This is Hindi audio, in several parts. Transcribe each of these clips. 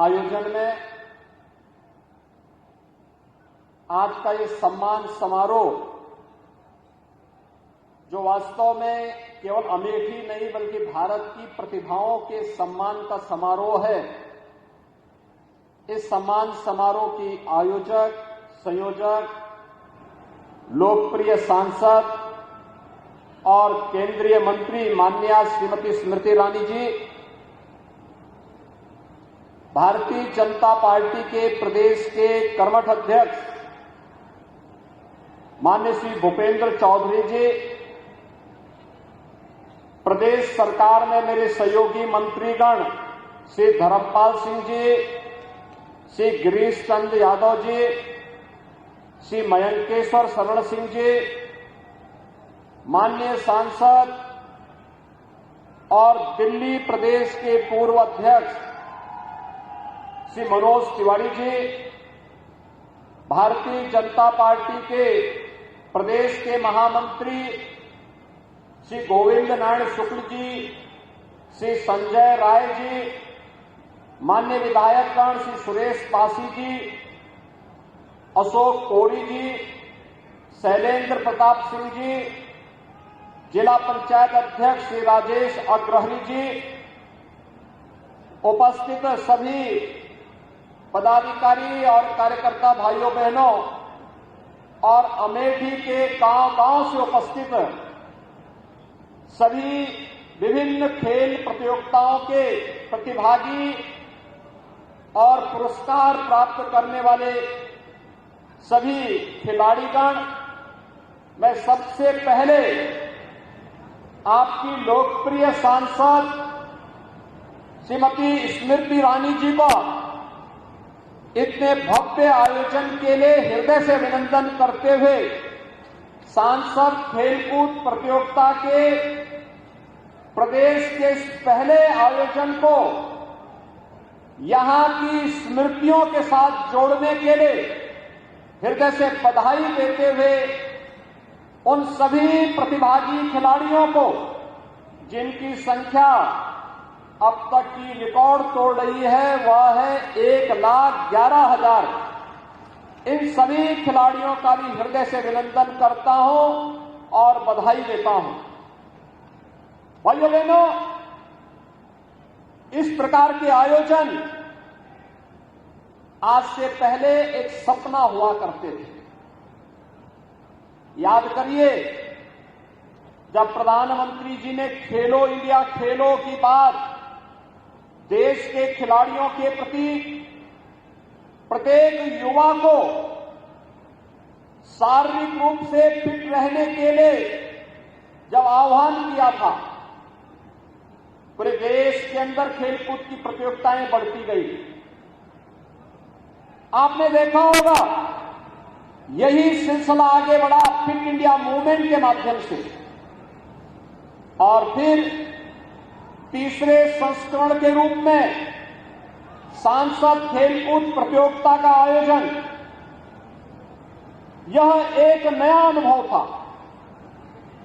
आयोजन में आज का ये सम्मान समारोह जो वास्तव में केवल अमेठी नहीं बल्कि भारत की प्रतिभाओं के सम्मान का समारोह है। इस सम्मान समारोह की आयोजक, संयोजक, लोकप्रिय सांसद और केंद्रीय मंत्री माननीय श्रीमती स्मृति ईरानी जी, भारतीय जनता पार्टी के प्रदेश के कर्मठ अध्यक्ष माननीय श्री भूपेंद्र चौधरी जी, प्रदेश सरकार में मेरे सहयोगी मंत्रीगण श्री धर्मपाल सिंह जी, श्री गिरीश चंद्र यादव जी, श्री मयंकेश्वर शरण सिंह जी, माननीय सांसद और दिल्ली प्रदेश के पूर्व अध्यक्ष श्री मनोज तिवारी जी, भारतीय जनता पार्टी के प्रदेश के महामंत्री श्री गोविंद नारायण शुक्ल जी, श्री संजय राय जी, माननीय विधायकगण श्री सुरेश पासी जी, अशोक कोरी जी, शैलेंद्र प्रताप सिंह जी, जिला पंचायत अध्यक्ष श्री राजेश अग्रहरी जी, उपस्थित सभी पदाधिकारी और कार्यकर्ता भाइयों बहनों और अमेठी के गांव-गांव से उपस्थित सभी विभिन्न खेल प्रतियोगिताओं के प्रतिभागी और पुरस्कार प्राप्त करने वाले सभी खिलाड़ीगण, मैं सबसे पहले आपकी लोकप्रिय सांसद श्रीमती स्मृति ईरानी जी को इतने भव्य आयोजन के लिए हृदय से अभिनंदन करते हुए सांसद खेलकूद प्रतियोगिता के प्रदेश के इस पहले आयोजन को यहां की स्मृतियों के साथ जोड़ने के लिए हृदय से बधाई देते हुए उन सभी प्रतिभागी खिलाड़ियों को जिनकी संख्या अब तक की रिकॉर्ड तोड़ रही है, वह है 1,11,000। इन सभी खिलाड़ियों का भी हृदय से अभिनंदन करता हूं और बधाई देता हूं। भाइयों बहनों, इस प्रकार के आयोजन आज से पहले एक सपना हुआ करते थे। याद करिए, जब प्रधानमंत्री जी ने खेलो इंडिया खेलो की बात देश के खिलाड़ियों के प्रति प्रत्येक युवा को शारीरिक रूप से फिट रहने के लिए जब आह्वान किया था, पूरे देश के अंदर खेलकूद की प्रतियोगिताएं बढ़ती गई। आपने देखा होगा, यही सिलसिला आगे बढ़ा फिट इंडिया मूवमेंट के माध्यम से, और फिर तीसरे संस्करण के रूप में सांसद खेलकूद प्रतियोगिता का आयोजन। यह एक नया अनुभव था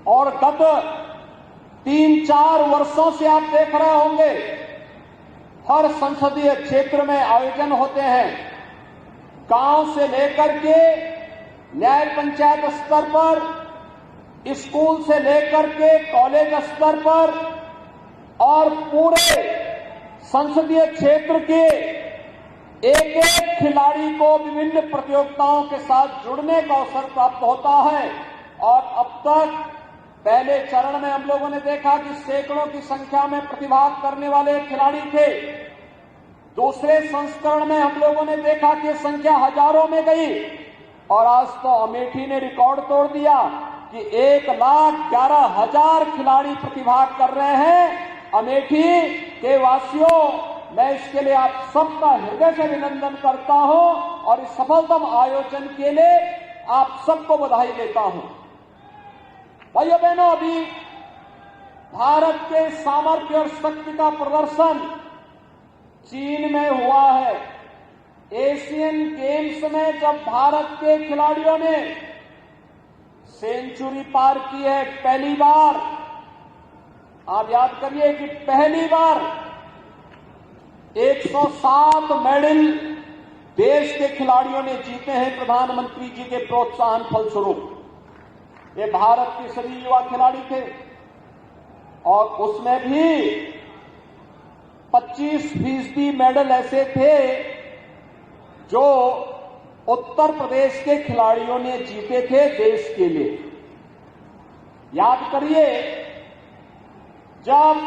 और गत 3-4 वर्षों से आप देख रहे होंगे, हर संसदीय क्षेत्र में आयोजन होते हैं। गांव से लेकर के न्याय पंचायत स्तर पर, स्कूल से लेकर के कॉलेज स्तर पर और पूरे संसदीय क्षेत्र के एक-एक खिलाड़ी को विभिन्न प्रतियोगिताओं के साथ जुड़ने का अवसर प्राप्त होता है। और अब तक पहले चरण में हम लोगों ने देखा कि सैकड़ों की संख्या में प्रतिभाग करने वाले खिलाड़ी थे। दूसरे संस्करण में हम लोगों ने देखा कि संख्या हजारों में गई, और आज तो अमेठी ने रिकॉर्ड तोड़ दिया कि 1,11,000 खिलाड़ी प्रतिभाग कर रहे हैं। अमेठी के वासियों, मैं इसके लिए आप सबका हृदय से अभिनंदन करता हूं और इस सफलतम आयोजन के लिए आप सबको बधाई देता हूं। भाइयों बहनों, अभी भारत के सामर्थ्य और शक्ति का प्रदर्शन चीन में हुआ है। एशियन गेम्स में जब भारत के खिलाड़ियों ने सेंचुरी पार की है, पहली बार, आप याद करिए कि पहली बार 107 मेडल देश के खिलाड़ियों ने जीते हैं प्रधानमंत्री जी के प्रोत्साहन फलस्वरूप। ये भारत के सभी युवा खिलाड़ी थे और उसमें भी 25% मेडल ऐसे थे जो उत्तर प्रदेश के खिलाड़ियों ने जीते थे देश के लिए। याद करिए, जब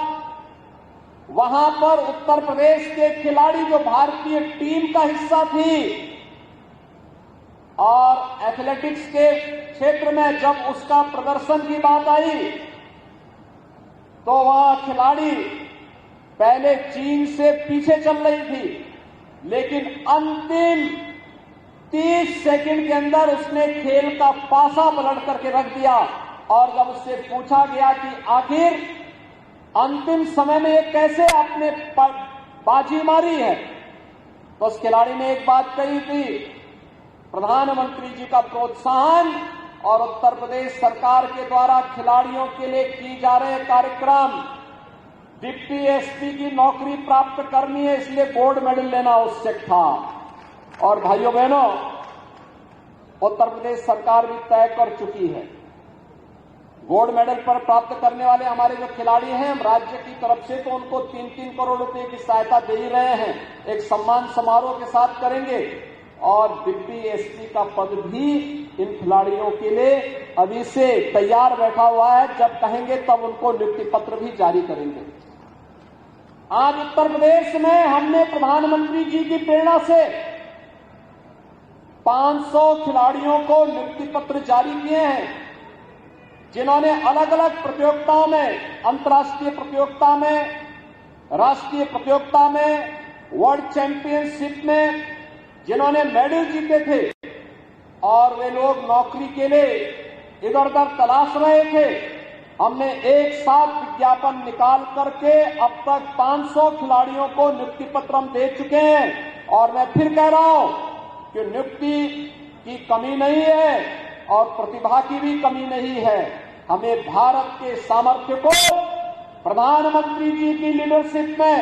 वहां पर उत्तर प्रदेश के खिलाड़ी जो भारतीय टीम का हिस्सा थी और एथलेटिक्स के क्षेत्र में जब उसका प्रदर्शन की बात आई तो वह खिलाड़ी पहले चीन से पीछे चल रही थी, लेकिन अंतिम 30 सेकंड के अंदर उसने खेल का पासा पलट करके रख दिया। और जब उससे पूछा गया कि आखिर अंतिम समय में ये कैसे आपने बाजी मारी है, तो उस खिलाड़ी ने एक बात कही थी, प्रधानमंत्री जी का प्रोत्साहन और उत्तर प्रदेश सरकार के द्वारा खिलाड़ियों के लिए की जा रहे कार्यक्रम, डिप्टी एसपी की नौकरी प्राप्त करनी है, इसलिए गोल्ड मेडल लेना आवश्यक था। और भाइयों बहनों, उत्तर प्रदेश सरकार भी तय कर चुकी है। गोल्ड मेडल पर प्राप्त करने वाले हमारे जो खिलाड़ी हैं, हम राज्य की तरफ से तो उनको 3-3 करोड़ रुपए की सहायता दे ही रहे हैं, एक सम्मान समारोह के साथ करेंगे। और डिप्टी एसपी का पद भी इन खिलाड़ियों के लिए अभी से तैयार बैठा हुआ है, जब कहेंगे तब उनको नियुक्ति पत्र भी जारी करेंगे। आज उत्तर प्रदेश में हमने प्रधानमंत्री जी की प्रेरणा से 500 खिलाड़ियों को नियुक्ति पत्र जारी किए हैं, जिन्होंने अलग अलग प्रतियोगिताओं में, अंतर्राष्ट्रीय प्रतियोगिता में, राष्ट्रीय प्रतियोगिता में, वर्ल्ड चैंपियनशिप में जिन्होंने मेडल जीते थे और वे लोग नौकरी के लिए इधर उधर तलाश रहे थे। हमने एक साथ विज्ञापन निकाल करके अब तक 500 खिलाड़ियों को नियुक्ति पत्र हम दे चुके हैं। और मैं फिर कह रहा हूं कि नियुक्ति की कमी नहीं है और प्रतिभा की भी कमी नहीं है। हमें भारत के सामर्थ्य को प्रधानमंत्री जी की लीडरशिप में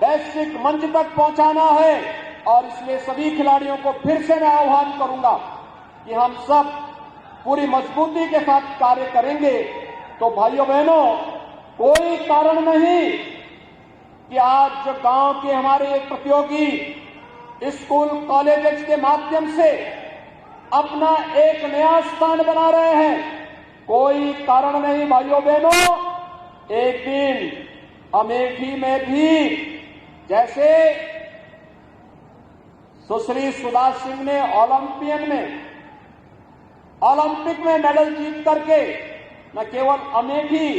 वैश्विक मंच तक पहुंचाना है। और इसलिए सभी खिलाड़ियों को फिर से मैं आह्वान करूंगा कि हम सब पूरी मजबूती के साथ कार्य करेंगे। तो भाइयों बहनों, कोई कारण नहीं कि आज जो गांव के हमारे एक प्रतियोगी स्कूल कॉलेजेस के माध्यम से अपना एक नया स्थान बना रहे हैं, कोई कारण नहीं भाइयों बहनों। एक दिन अमेठी में भी जैसे सुश्री सुधा सिंह ने ओलंपिक में मेडल जीत करके न केवल अमेठी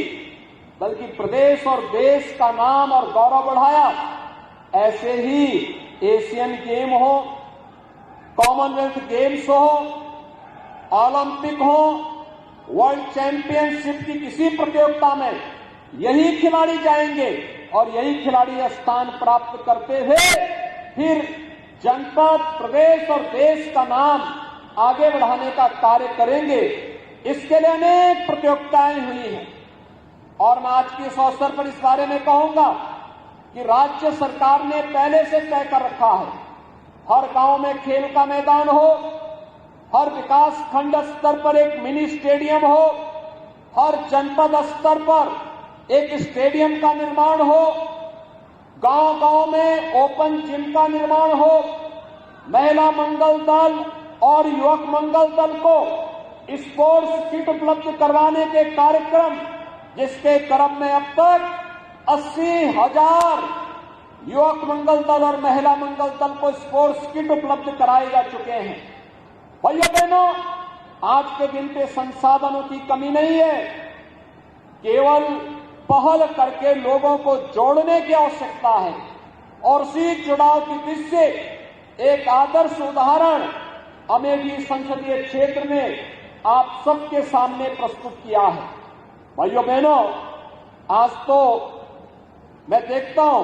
बल्कि प्रदेश और देश का नाम और गौरव बढ़ाया, ऐसे ही एशियन गेम हो, कॉमनवेल्थ गेम्स हो, ओलंपिक हो, वर्ल्ड चैंपियनशिप की किसी प्रतियोगिता में यही खिलाड़ी जाएंगे और यही खिलाड़ी स्थान प्राप्त करते हुए फिर जनपद, प्रदेश और देश का नाम आगे बढ़ाने का कार्य करेंगे। इसके लिए अनेक प्रतियोगिताएं हुई हैं और मैं आज के इस अवसर पर इस बारे में कहूंगा कि राज्य सरकार ने पहले से तय कर रखा है, हर गांव में खेल का मैदान हो, हर विकास खंड स्तर पर एक मिनी स्टेडियम हो, हर जनपद स्तर पर एक स्टेडियम का निर्माण हो, गांव-गांव में ओपन जिम का निर्माण हो, महिला मंगल दल और युवक मंगल दल को स्पोर्ट्स किट उपलब्ध करवाने के कार्यक्रम, जिसके क्रम में अब तक 80,000 युवक मंगल दल और महिला मंगल दल को स्पोर्ट्स किट उपलब्ध कराए जा चुके हैं। भाइयों बहनों, आज के दिन पे संसाधनों की कमी नहीं है, केवल पहल करके लोगों को जोड़ने की आवश्यकता है। और उसी जुड़ाव की दृष्टि से एक आदर्श उदाहरण अमेठी संसदीय क्षेत्र में आप सबके सामने प्रस्तुत किया है। भाइयों बहनों, आज तो मैं देखता हूं,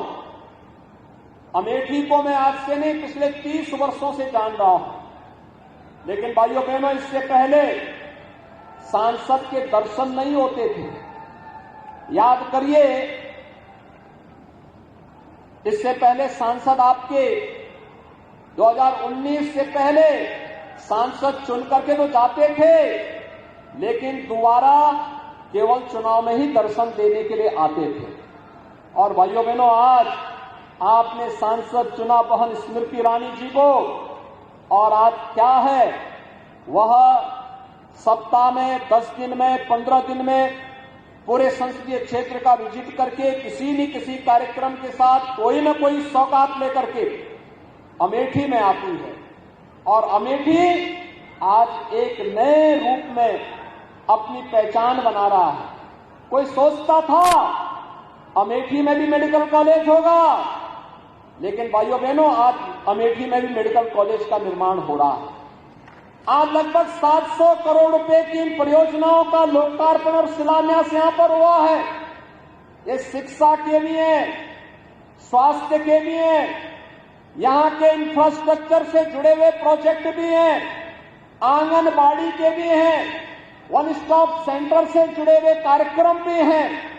अमेठी को मैं आज से नहीं पिछले 30 वर्षों से जान रहा हूं, लेकिन भाइयों बहनों, इससे पहले सांसद के दर्शन नहीं होते थे। याद करिए, इससे पहले सांसद आपके 2019 से पहले सांसद चुन करके तो जाते थे, लेकिन दोबारा केवल चुनाव में ही दर्शन देने के लिए आते थे। और भाइयों बहनों, आज आपने सांसद चुना बहन स्मृति ईरानी जी को, और आज क्या है, वह सप्ताह में 10 दिन में 15 दिन में पूरे संसदीय क्षेत्र का विजिट करके किसी न किसी कार्यक्रम के साथ कोई न कोई सौगात लेकर के अमेठी में आती है। और अमेठी आज एक नए रूप में अपनी पहचान बना रहा है। कोई सोचता था अमेठी में भी मेडिकल कॉलेज होगा, लेकिन भाइयों बहनों, आज अमेठी में भी मेडिकल कॉलेज का निर्माण हो रहा है। आज लगभग 700 करोड़ रुपए की इन परियोजनाओं का लोकार्पण और शिलान्यास यहां पर हुआ है। ये शिक्षा के भी हैं, स्वास्थ्य के भी हैं, यहां के इंफ्रास्ट्रक्चर से जुड़े हुए प्रोजेक्ट भी हैं, आंगनबाड़ी के भी हैं, वन स्टॉप सेंटर से जुड़े हुए कार्यक्रम भी हैं,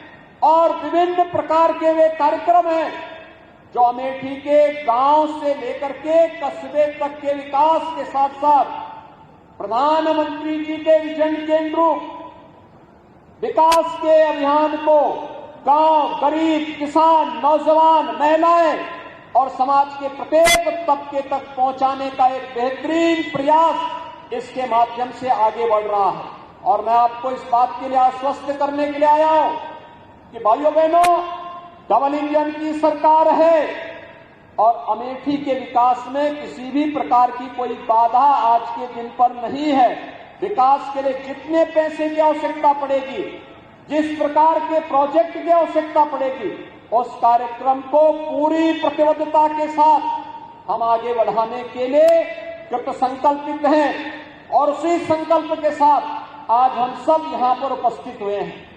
और विभिन्न प्रकार के वे कार्यक्रम हैं जो अमेठी के गांव से लेकर के कस्बे तक के विकास के साथ साथ प्रधानमंत्री जी के विजन के अनुरूप विकास के अभियान को गांव, गरीब, किसान, नौजवान, महिलाएं और समाज के प्रत्येक तबके तक पहुंचाने का एक बेहतरीन प्रयास इसके माध्यम से आगे बढ़ रहा है। और मैं आपको इस बात के लिए आश्वस्त करने के लिए आया हूं कि भाइयों बहनों, डबल इंजन की सरकार है और अमेठी के विकास में किसी भी प्रकार की कोई बाधा आज के दिन पर नहीं है। विकास के लिए जितने पैसे की आवश्यकता पड़ेगी, जिस प्रकार के प्रोजेक्ट की आवश्यकता पड़ेगी, उस कार्यक्रम को पूरी प्रतिबद्धता के साथ हम आगे बढ़ाने के लिए कृत संकल्पित हैं। और उसी संकल्प के साथ आज हम सब यहां पर उपस्थित हुए हैं।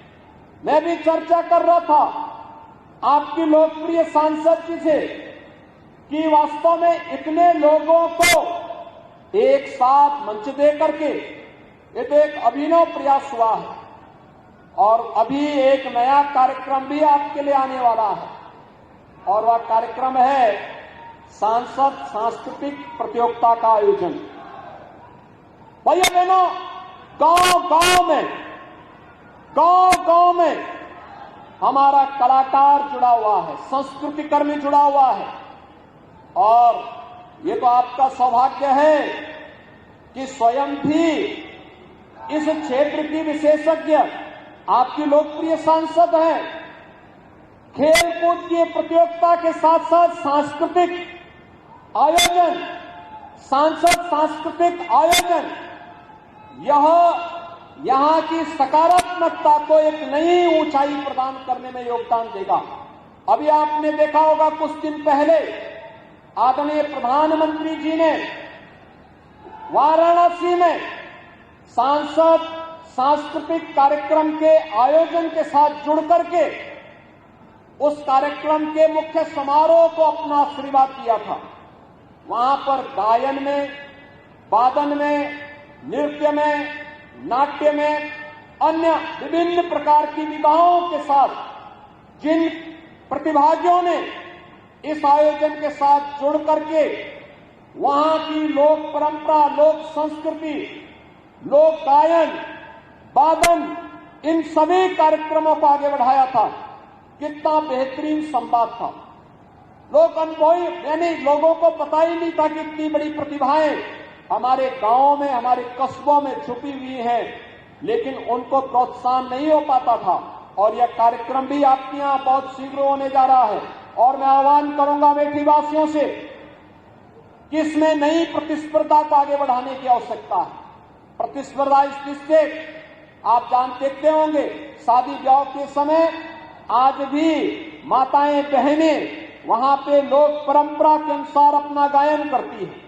मैं भी चर्चा कर रहा था आपकी लोकप्रिय सांसद जी से कि वास्तव में इतने लोगों को एक साथ मंच दे करके ये तो एक अभिनव प्रयास हुआ है। और अभी एक नया कार्यक्रम भी आपके लिए आने वाला है, और वह कार्यक्रम है सांसद सांस्कृतिक प्रतियोगिता का आयोजन। भैया बहनों, गांव में हमारा कलाकार जुड़ा हुआ है, संस्कृति कर्मी जुड़ा हुआ है। और ये तो आपका सौभाग्य है कि स्वयं भी इस क्षेत्र की विशेषज्ञ आपकी लोकप्रिय सांसद हैं। खेलकूद की प्रतियोगिता के साथ साथ सांस्कृतिक आयोजन, सांसद सांस्कृतिक आयोजन, यह यहां की सकारात्मकता को एक नई ऊंचाई प्रदान करने में योगदान देगा। अभी आपने देखा होगा कुछ दिन पहले आदरणीय प्रधानमंत्री जी ने वाराणसी में सांसद सांस्कृतिक कार्यक्रम के आयोजन के साथ जुड़ करके उस कार्यक्रम के मुख्य समारोह को अपना आशीर्वाद दिया था। वहां पर गायन में, वादन में, नृत्य में, नाट्य में, अन्य विभिन्न प्रकार की विधाओं के साथ जिन प्रतिभागियों ने इस आयोजन के साथ जुड़ करके वहां की लोक परंपरा, लोक संस्कृति, लोक गायन, वादन, इन सभी कार्यक्रमों को आगे बढ़ाया था, कितना बेहतरीन संवाद था। लोग अनुभवी, यानी लोगों को पता ही नहीं था कि इतनी बड़ी प्रतिभाएं हमारे गांवों में, हमारे कस्बों में छुपी हुई हैं, लेकिन उनको प्रोत्साहन नहीं हो पाता था। और यह कार्यक्रम भी आपके यहां बहुत शीघ्र होने जा रहा है। और मैं आह्वान करूंगा अमेठी वासियों से कि इसमें नई प्रतिस्पर्धा को आगे बढ़ाने की आवश्यकता है। प्रतिस्पर्धा इस दृष्टि से आप देखते होंगे, शादी ब्याह के समय आज भी माताएं बहनें वहां पे लोक परंपरा के अनुसार अपना गायन करती हैं,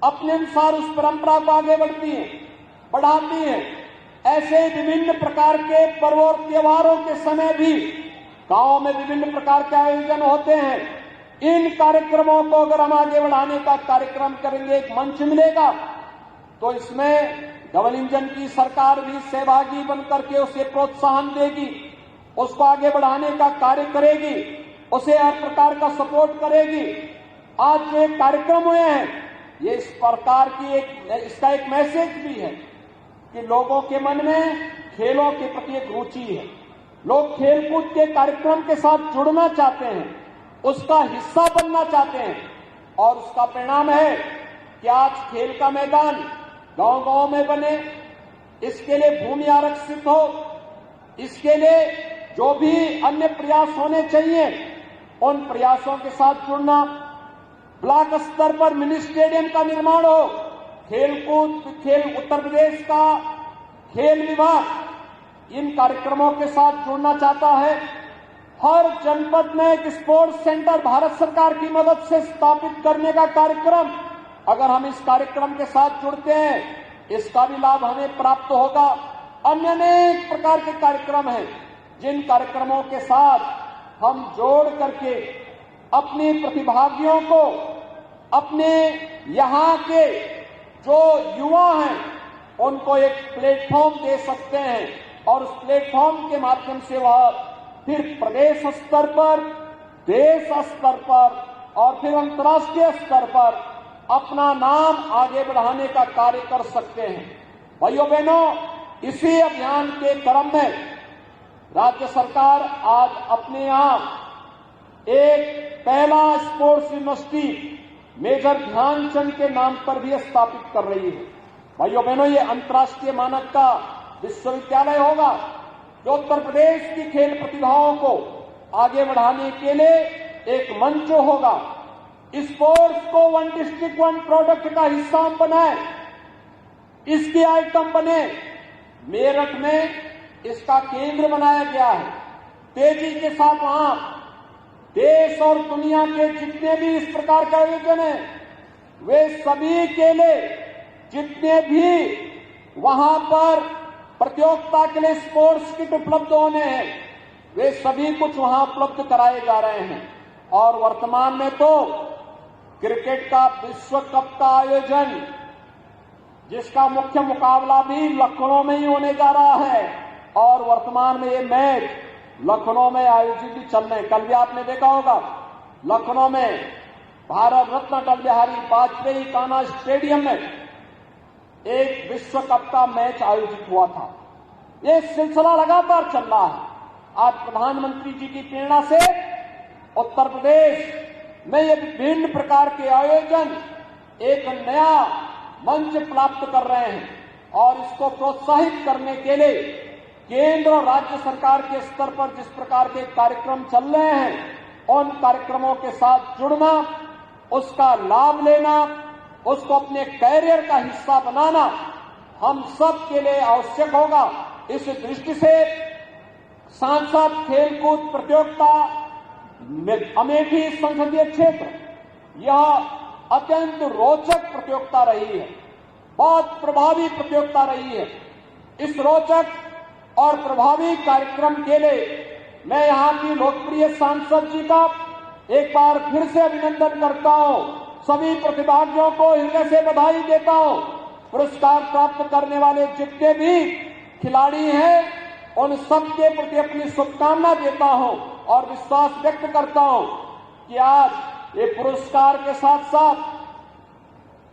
अपने अनुसार उस परंपरा को आगे बढ़ती हैं, बढ़ाती हैं। ऐसे विभिन्न प्रकार के पर्व और त्योहारों के समय भी गांव में विभिन्न प्रकार के आयोजन होते हैं। इन कार्यक्रमों को अगर हम आगे बढ़ाने का कार्यक्रम करेंगे, एक मंच मिलेगा, तो इसमें डबल इंजन की सरकार भी सहभागी बनकर के उसे प्रोत्साहन देगी, उसको आगे बढ़ाने का कार्य करेगी। उसे हर प्रकार का सपोर्ट करेगी। आज जो एक कार्यक्रम हुए हैं, ये इस प्रकार की इसका एक मैसेज भी है कि लोगों के मन में खेलों के प्रति एक रुचि है। लोग खेलकूद के कार्यक्रम के साथ जुड़ना चाहते हैं, उसका हिस्सा बनना चाहते हैं, और उसका परिणाम है कि आज खेल का मैदान गांव-गांव में बने, इसके लिए भूमि आरक्षित हो, इसके लिए जो भी अन्य प्रयास होने चाहिए उन प्रयासों के साथ जुड़ना, ब्लॉक स्तर पर मिनी स्टेडियम का निर्माण हो, खेल उत्तर प्रदेश का खेल विभाग इन कार्यक्रमों के साथ जुड़ना चाहता है। हर जनपद में एक स्पोर्ट्स सेंटर भारत सरकार की मदद से स्थापित करने का कार्यक्रम, अगर हम इस कार्यक्रम के साथ जुड़ते हैं, इसका भी लाभ हमें प्राप्त होगा। अन्य अनेक प्रकार के कार्यक्रम हैं जिन कार्यक्रमों के साथ हम जोड़ करके अपने प्रतिभागियों को, अपने यहाँ के जो युवा हैं उनको एक प्लेटफॉर्म दे सकते हैं, और उस प्लेटफॉर्म के माध्यम से वह फिर प्रदेश स्तर पर, देश स्तर पर और फिर अंतर्राष्ट्रीय स्तर पर अपना नाम आगे बढ़ाने का कार्य कर सकते हैं। भाइयों बहनों, इसी अभियान के क्रम में राज्य सरकार आज अपने यहां एक पहला स्पोर्ट्स यूनिवर्सिटी मेजर ध्यानचंद के नाम पर भी स्थापित कर रही है। भाइयों बहनों, ये अंतर्राष्ट्रीय मानक का विश्वविद्यालय होगा जो उत्तर प्रदेश की खेल प्रतिभाओं को आगे बढ़ाने के लिए एक मंच होगा। स्पोर्ट्स को वन डिस्ट्रिक्ट वन प्रोडक्ट का हिस्सा बनाए, इसके आइटम बने। मेरठ में इसका केंद्र बनाया गया है। तेजी के साथ वहां देश और दुनिया के जितने भी इस प्रकार के आयोजन हैं, वे सभी के लिए जितने भी वहां पर प्रतियोगिता के लिए स्पोर्ट्स किट उपलब्ध होने हैं, वे सभी कुछ वहां उपलब्ध कराए जा रहे हैं। और वर्तमान में तो क्रिकेट का विश्व कप का आयोजन, जिसका मुख्य मुकाबला भी लखनऊ में ही होने जा रहा है, और वर्तमान में ये मैच लखनऊ में आयोजित भी चल रहे हैं। कल भी आपने देखा होगा लखनऊ में भारत रत्न अटल बिहारी वाजपेयी कान्हा स्टेडियम में एक विश्व कप का मैच आयोजित हुआ था। ये सिलसिला लगातार चल रहा है। आज प्रधानमंत्री जी की प्रेरणा से उत्तर प्रदेश में ये विभिन्न प्रकार के आयोजन एक नया मंच प्राप्त कर रहे हैं, और इसको प्रोत्साहित करने के लिए केंद्र और राज्य सरकार के स्तर पर जिस प्रकार के कार्यक्रम चल रहे हैं, उन कार्यक्रमों के साथ जुड़ना, उसका लाभ लेना, उसको अपने कैरियर का हिस्सा बनाना हम सब के लिए आवश्यक होगा। इस दृष्टि से सांसद खेलकूद प्रतियोगिता अमेठी संसदीय क्षेत्र, यह अत्यंत रोचक प्रतियोगिता रही है, बहुत प्रभावी प्रतियोगिता रही है। इस रोचक और प्रभावी कार्यक्रम के लिए मैं यहां की लोकप्रिय सांसद जी का एक बार फिर से अभिनंदन करता हूं। सभी प्रतिभागियों को हृदय से बधाई देता हूं। पुरस्कार प्राप्त करने वाले जितने भी खिलाड़ी हैं, उन सबके प्रति अपनी शुभकामना देता हूं और विश्वास व्यक्त करता हूं कि आज ये पुरस्कार के साथ साथ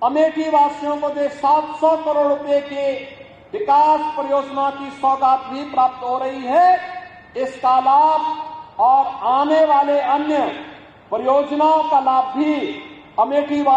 अमेठी वासियों को जो 700 करोड़ रुपए के विकास परियोजना की सौगात भी प्राप्त हो रही है, इसका लाभ और आने वाले अन्य परियोजनाओं का लाभ भी अमेठी वासियों